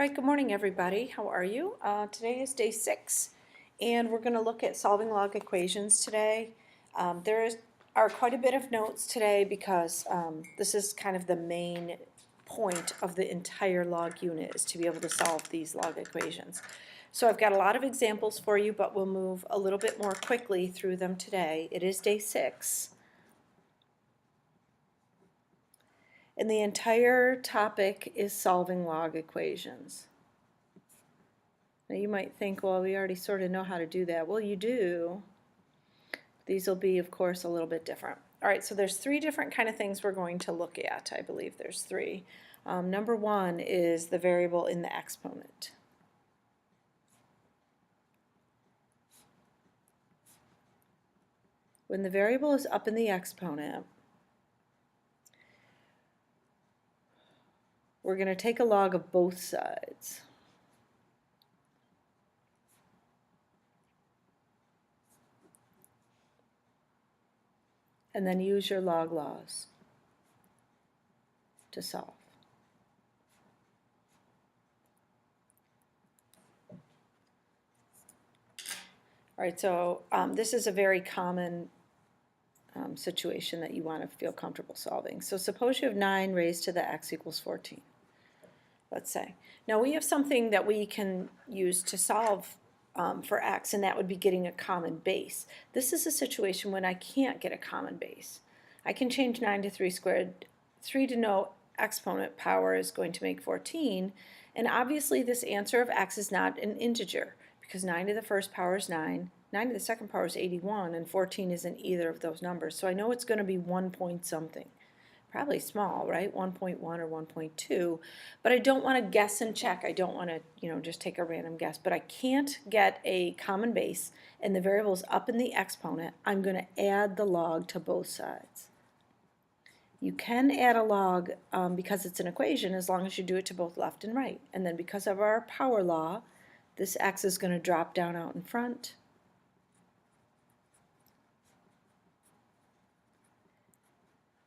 right, good morning, everybody. How are you? Today is day 6, and we're going to look at solving log equations today. Are quite a bit of notes today because this is kind of the main point of the entire log unit is to be able to solve these log equations. So I've got a lot of examples for you, but we'll move a little bit more quickly through them today. It is day 6. And the entire topic is solving log equations. Now you might think, well, we already sort of know how to do that. Well, you do. These will be, of course, a little bit different. All right, so there's 3 different kind of things we're going to look at. I believe there's 3. Number 1 is the variable in the exponent. When the variable is up in the exponent, we're going to take a log of both sides. And then use your log laws to solve. All right, so this is a very common situation that you want to feel comfortable solving. So suppose you have 9 raised to the x equals 14, let's say. Now we have something that we can use to solve for x, and that would be getting a common base. This is a situation when I can't get a common base. I can change 9 to 3 squared. 3 to no exponent power is going to make 14, and obviously this answer of x is not an integer, because 9 to the first power is 9, 9 to the second power is 81, and 14 isn't either of those numbers. So I know it's going to be 1 point something. Probably small, right? 1.1 or 1.2. But I don't want to guess and check. I don't want to, just take a random guess. But I can't get a common base, and the variable is up in the exponent. I'm going to add the log to both sides. You can add a log because it's an equation as long as you do it to both left and right. And then because of our power law, this x is going to drop down out in front.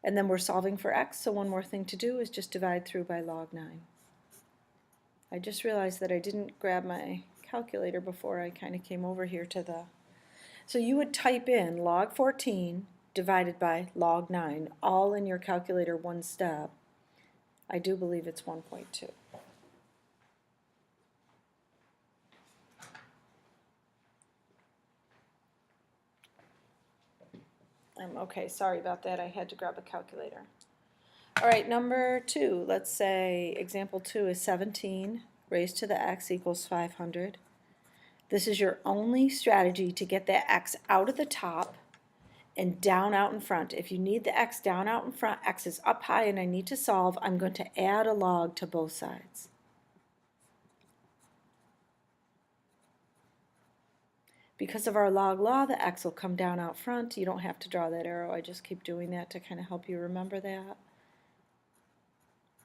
And then we're solving for x, so one more thing to do is just divide through by log 9. I just realized that I didn't grab my calculator before I kind of came over here to the... So you would type in log 14 divided by log 9, all in your calculator one step. I do believe it's 1.2. Okay, sorry about that. I had to grab a calculator. All right, number 2, let's say example 2 is 17 raised to the x equals 500. This is your only strategy to get that x out of the top and down out in front. If you need the x down out in front, x is up high and I need to solve, I'm going to add a log to both sides. Because of our log law, the x will come down out front. You don't have to draw that arrow. I just keep doing that to kind of help you remember that.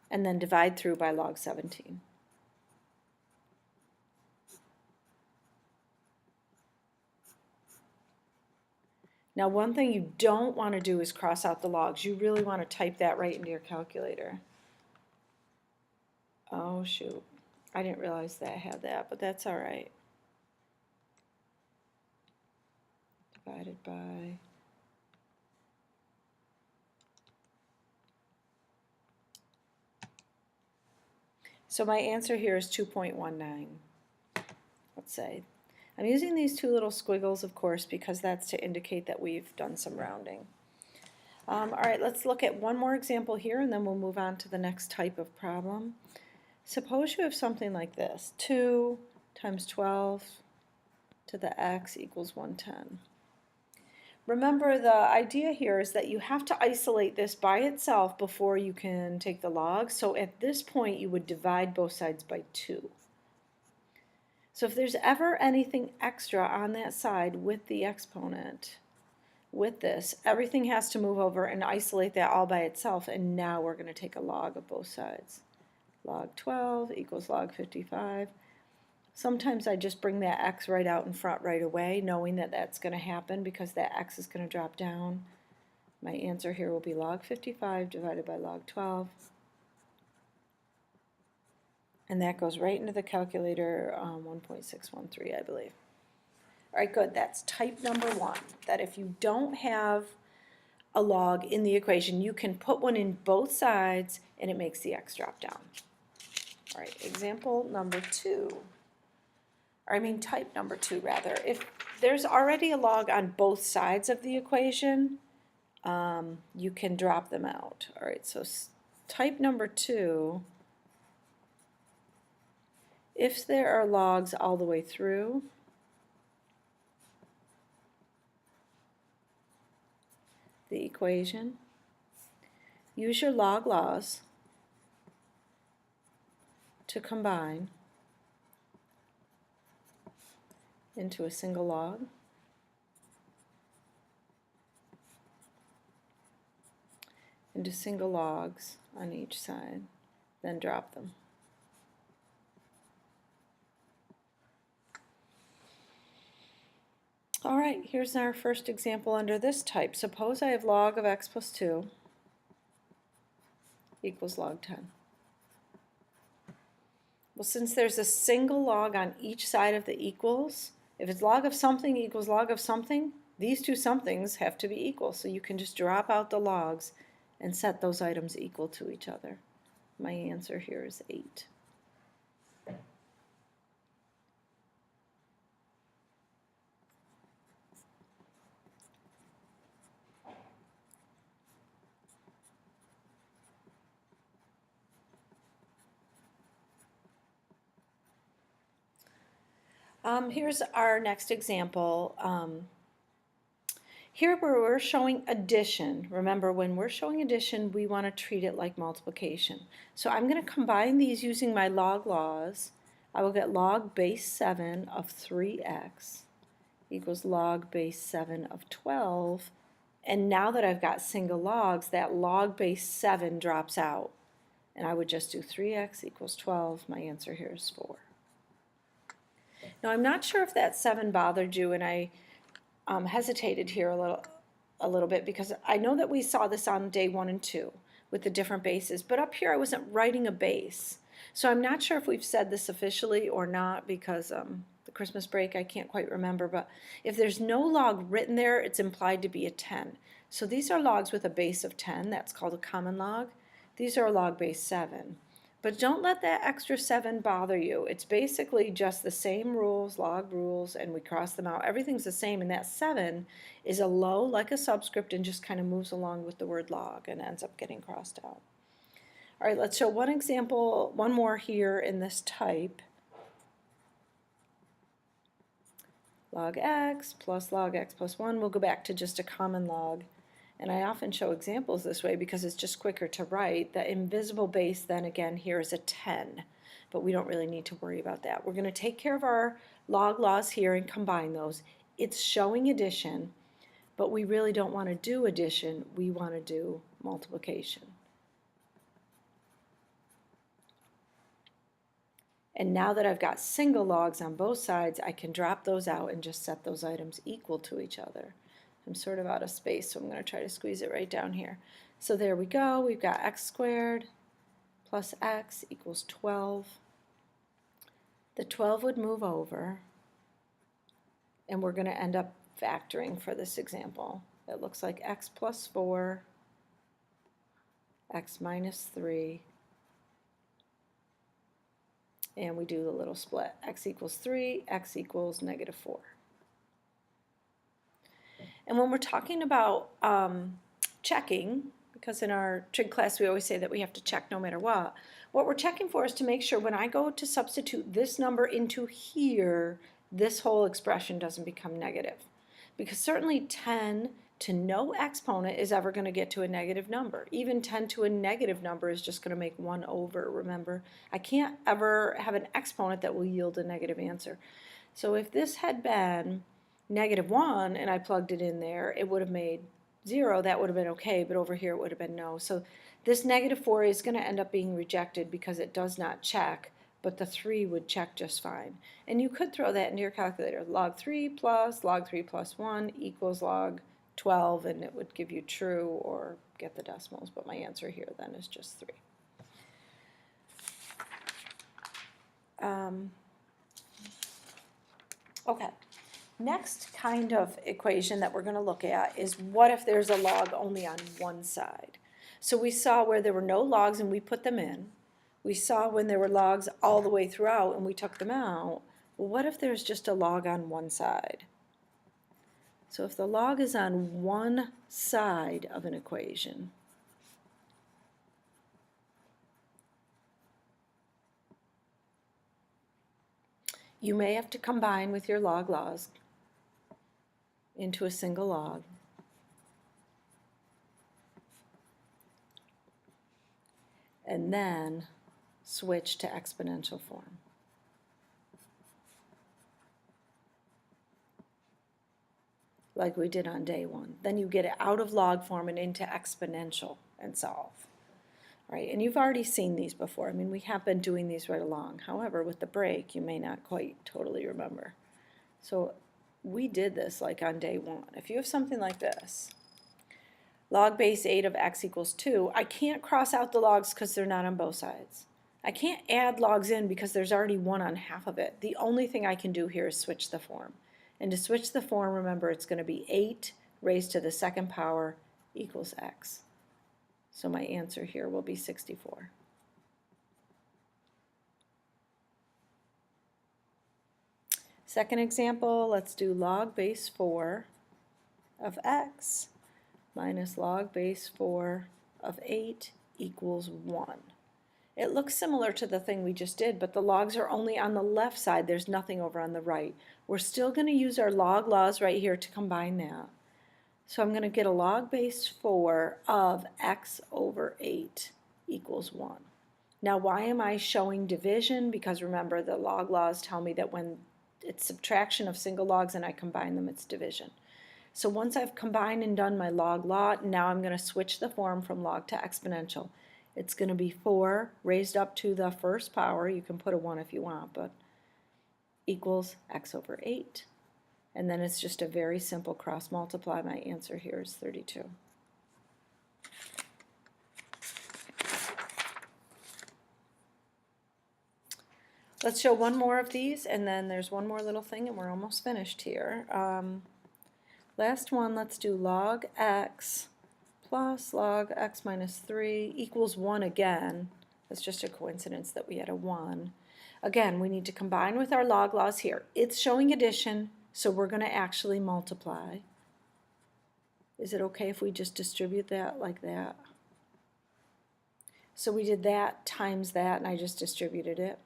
And then divide through by log 17. Now one thing you don't want to do is cross out the logs. You really want to type that right into your calculator. Oh shoot, I didn't realize that I had that, but that's all right. Divided by... So my answer here is 2.19, let's say. I'm using these 2 little squiggles, of course, because that's to indicate that we've done some rounding. All right, let's look at one more example here, and then we'll move on to the next type of problem. Suppose you have something like this. 2 times 12 to the x equals 110. Remember, the idea here is that you have to isolate this by itself before you can take the log. So at this point, you would divide both sides by 2. So if there's ever anything extra on that side with the exponent, with this, everything has to move over and isolate that all by itself, and now we're going to take a log of both sides. Log 12 equals log 55. Sometimes I just bring that x right out in front right away, knowing that that's going to happen because that x is going to drop down. My answer here will be log 55 divided by log 12. And that goes right into the calculator, 1.613, I believe. All right, good. That's type number one, that if you don't have a log in the equation, you can put one in both sides and it makes the x drop down. All right, example number two, or I mean type number two rather. If there's already a log on both sides of the equation, you can drop them out. All right, so type number two, if there are logs all the way through, the equation, use your log laws to combine into a single log. Into single logs on each side, then drop them. All right, here's our first example under this type. Suppose I have log of x plus 2 equals log 10. Well, since there's a single log on each side of the equals, if it's log of something equals log of something, these two somethings have to be equal. So you can just drop out the logs and set those items equal to each other. My answer here is 8. Here's our next example. Here where we're showing addition, remember when we're showing addition we want to treat it like multiplication. So I'm going to combine these using my log laws. I will get log base 7 of 3x equals log base 7 of 12. And now that I've got single logs, that log base 7 drops out. And I would just do 3x equals 12. My answer here is 4. Now I'm not sure if that 7 bothered you, and I hesitated here a little bit because I know that we saw this on day 1 and 2 with the different bases, but up here I wasn't writing a base. So I'm not sure if we've said this officially or not because the Christmas break, I can't quite remember, but if there's no log written there, it's implied to be a 10. So these are logs with a base of 10, that's called a common log. These are a log base 7. But don't let that extra 7 bother you. It's basically just the same rules, log rules, and we cross them out. Everything's the same, and that 7 is a low like a subscript and just kind of moves along with the word log and ends up getting crossed out. All right, let's show one example, one more here in this type. Log x plus 1. We'll go back to just a common log. And I often show examples this way because it's just quicker to write. The invisible base then again here is a 10, but we don't really need to worry about that. We're going to take care of our log laws here and combine those. It's showing addition, but we really don't want to do addition. We want to do multiplication. And now that I've got single logs on both sides, I can drop those out and just set those items equal to each other. I'm sort of out of space, so I'm going to try to squeeze it right down here. So there we go. We've got x squared plus x equals 12. The 12 would move over, and we're going to end up factoring for this example. It looks like x plus 4, x minus 3, and we do the little split. X equals 3, x equals negative 4. And when we're talking about checking, because in our trig class we always say that we have to check no matter what we're checking for is to make sure when I go to substitute this number into here, this whole expression doesn't become negative. Because certainly 10 to no exponent is ever going to get to a negative number. Even 10 to a negative number is just going to make 1 over, remember. I can't ever have an exponent that will yield a negative answer. So if this had been negative 1 and I plugged it in there, it would have made 0. That would have been okay, but over here it would have been no. So this negative 4 is going to end up being rejected because it does not check, but the 3 would check just fine. And you could throw that into your calculator. Log 3 plus 1 equals log 12, and it would give you true or get the decimals, but my answer here then is just 3. Okay, next kind of equation that we're gonna look at is what if there's a log only on one side? So we saw where there were no logs and we put them in. We saw when there were logs all the way throughout and we took them out. Well, what if there's just a log on one side? So if the log is on one side of an equation, you may have to combine with your log laws into a single log. And then switch to exponential form. Like we did on day one. Then you get it out of log form and into exponential and solve. Right? And you've already seen these before. I mean, we have been doing these right along. However, with the break, you may not quite totally remember. So we did this like on day one. If you have something like this, log base 8 of x equals 2, I can't cross out the logs because they're not on both sides. I can't add logs in because there's already one on half of it. The only thing I can do here is switch the form. And to switch the form, remember, it's going to be 8 raised to the second power equals x. So my answer here will be 64. Second example, let's do log base 4 of x minus log base 4 of 8 equals 1. It looks similar to the thing we just did, but the logs are only on the left side. There's nothing over on the right. We're still going to use our log laws right here to combine that. So I'm going to get a log base 4 of x over 8 equals 1. Now, why am I showing division? Because remember, the log laws tell me that when it's subtraction of single logs and I combine them, it's division. So once I've combined and done my log law, now I'm going to switch the form from log to exponential. It's going to be 4 raised up to the first power, you can put a 1 if you want, but equals x over 8. And then it's just a very simple cross multiply. My answer here is 32. Let's show one more of these, and then there's one more little thing, and we're almost finished here. Last one, let's do log x plus log x minus 3 equals 1 again. It's just a coincidence that we had a 1. Again, we need to combine with our log laws here. It's showing addition, so we're going to actually multiply. Is it okay if we just distribute that like that? So we did that times that, and I just distributed it.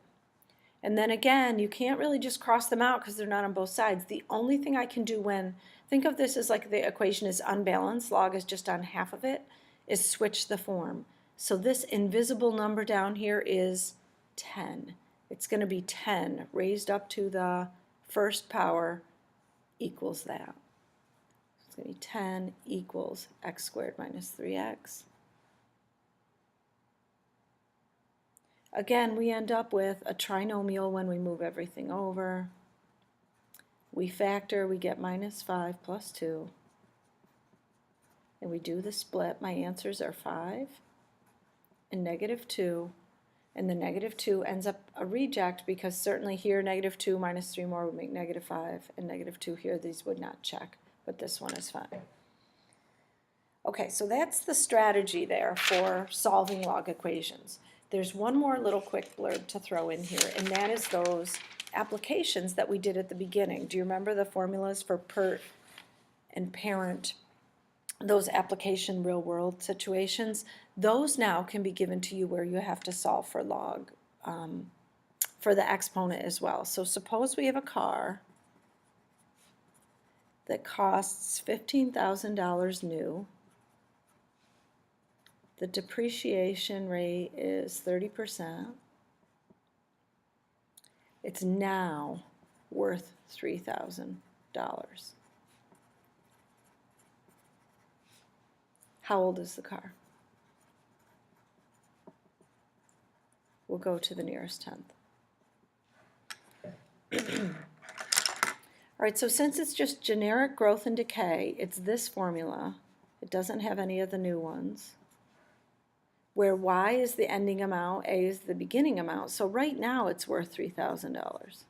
And then again, you can't really just cross them out because they're not on both sides. The only thing I can do when, think of this as like the equation is unbalanced, log is just on half of it, is switch the form. So this invisible number down here is 10. It's going to be 10 raised up to the first power equals that. It's going to be 10 equals x squared minus 3x. Again, we end up with a trinomial when we move everything over. We factor, we get minus 5 plus 2. And we do the split. My answers are 5 and negative 2. And the negative 2 ends up a reject because certainly here negative 2 minus 3 more would make negative 5. And negative 2 here, these would not check. But this one is fine. Okay, so that's the strategy there for solving log equations. There's one more little quick blurb to throw in here, and that is those applications that we did at the beginning. Do you remember the formulas for PERT and parent, those application real-world situations? Those now can be given to you where you have to solve for log, for the exponent as well. So suppose we have a car that costs $15,000 new. The depreciation rate is 30%. It's now worth $3,000. How old is the car? We'll go to the nearest tenth. All right, so since it's just generic growth and decay, it's this formula. It doesn't have any of the new ones. where y is the ending amount, a is the beginning amount. So right now it's worth $3,000.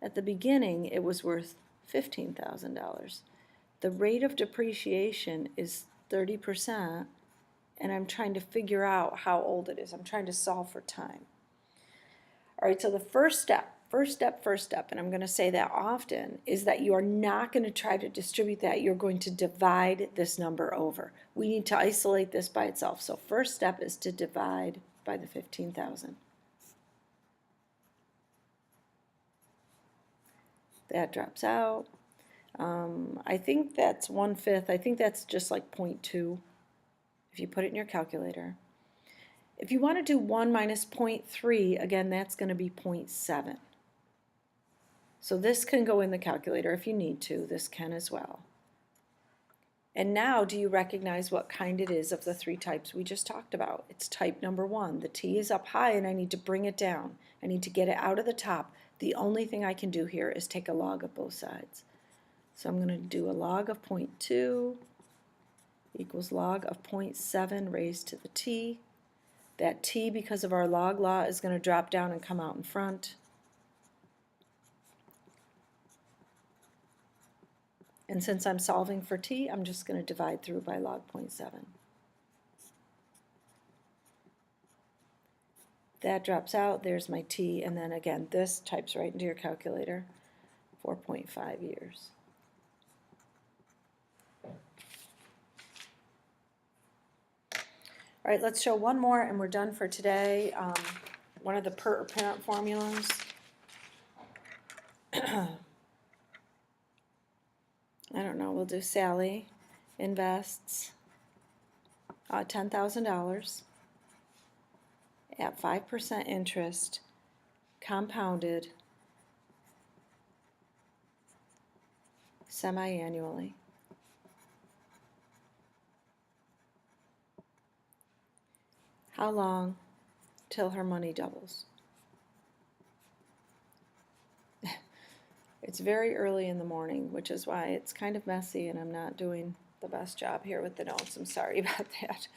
At the beginning, it was worth $15,000. The rate of depreciation is 30%, and I'm trying to figure out how old it is. I'm trying to solve for time. All right, so the first step, and I'm going to say that often, is that you are not going to try to distribute that. You're going to divide this number over. We need to isolate this by itself. So first step is to divide by the 15,000. That drops out. I think that's 1/5. I think that's just like 0.2 if you put it in your calculator. If you want to do 1 minus 0.3, again, that's going to be 0.7. So this can go in the calculator if you need to. This can as well. And now, do you recognize what kind it is of the three types we just talked about? It's type number 1. The t is up high, and I need to bring it down. I need to get it out of the top. The only thing I can do here is take a log of both sides. So I'm going to do a log of 0.2 equals log of 0.7 raised to the t. That t, because of our log law, is going to drop down and come out in front. And since I'm solving for t, I'm just going to divide through by log 0.7. That drops out. There's my t. And then again, this types right into your calculator, 4.5 years. All right, let's show one more and we're done for today. One of the per or parent formulas. I don't know, we'll do Sally invests $10,000 at 5% interest, compounded semi-annually. How long till her money doubles? It's very early in the morning, which is why it's kind of messy and I'm not doing the best job here with the notes. I'm sorry about that.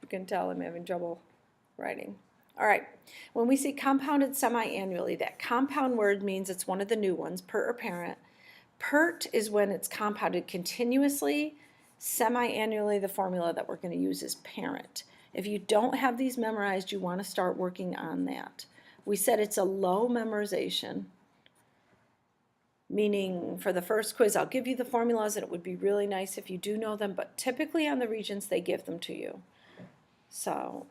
You can tell I'm having trouble writing. All right, when we see compounded semi-annually, that compound word means it's one of the new ones, per or parent. PERT is when it's compounded continuously. Semi-annually, the formula that we're going to use is parent. If you don't have these memorized, you want to start working on that. We said it's a low memorization, meaning for the first quiz, I'll give you the formulas, and it would be really nice if you do know them, but typically on the Regents, they give them to you. So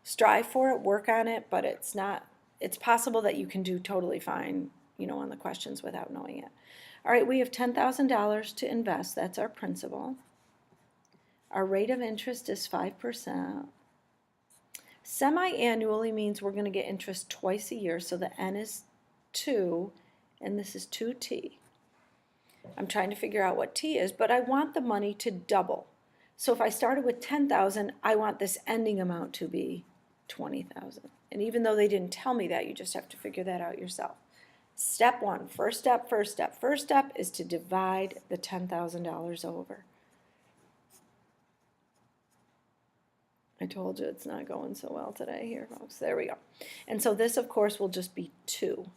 strive for it, work on it, but it's possible that you can do totally fine, on the questions without knowing it. All right, we have $10,000 to invest. That's our principal. Our rate of interest is 5%. Semi-annually means we're going to get interest twice a year, so the n is 2, and this is 2t. I'm trying to figure out what t is, but I want the money to double. So if I started with 10,000, I want this ending amount to be 20,000. And even though they didn't tell me that, you just have to figure that out yourself. Step 1, first step. First step is to divide the $10,000 over. I told you it's not going so well today here, folks. There we go. And so this, of course, will just be 2.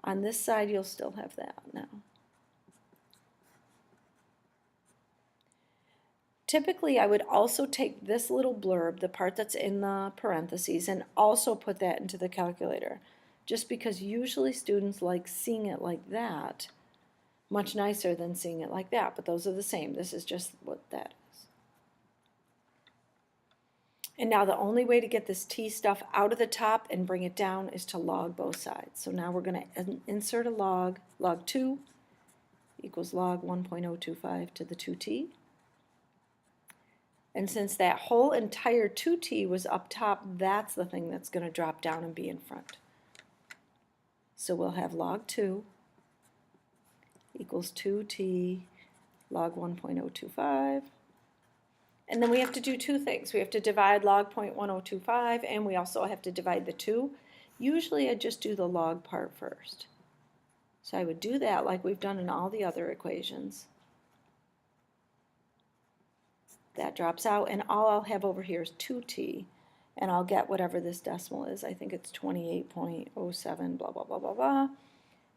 On this side, you'll still have that now. Typically, I would also take this little blurb, the part that's in the parentheses, and also put that into the calculator, just because usually students like seeing it like that, much nicer than seeing it like that, but those are the same. This is just what that is. And now the only way to get this t stuff out of the top and bring it down is to log both sides. So now we're going to insert a log. Log 2 equals log 1.025 to the 2t. And since that whole entire 2t was up top, that's the thing that's going to drop down and be in front. So we'll have log 2 equals 2t log 1.025. And then we have to do two things. We have to divide log 0.1025, and we also have to divide the 2. Usually I just do the log part first. So I would do that like we've done in all the other equations. That drops out, and all I'll have over here is 2t, and I'll get whatever this decimal is. I think it's 28.07, blah, blah, blah, blah, blah,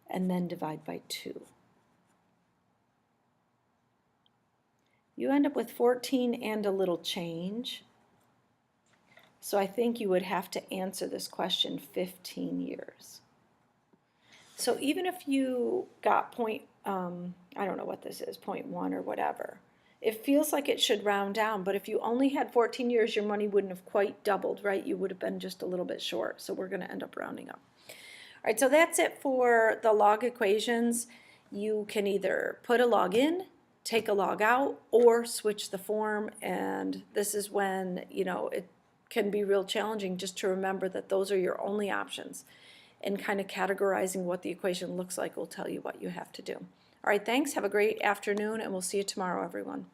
and then divide by 2. You end up with 14 and a little change. So I think you would have to answer this question 15 years. So even if you got I don't know what this is, 0.1 or whatever, it feels like it should round down, but if you only had 14 years, your money wouldn't have quite doubled, right? You would have been just a little bit short, so we're going to end up rounding up. All right, so that's it for the log equations. You can either put a log in, take a log out, or switch the form, and this is when, you know, it can be real challenging just to remember that those are your only options, and kind of categorizing what the equation looks like will tell you what you have to do. All right, thanks. Have a great afternoon, and we'll see you tomorrow, everyone.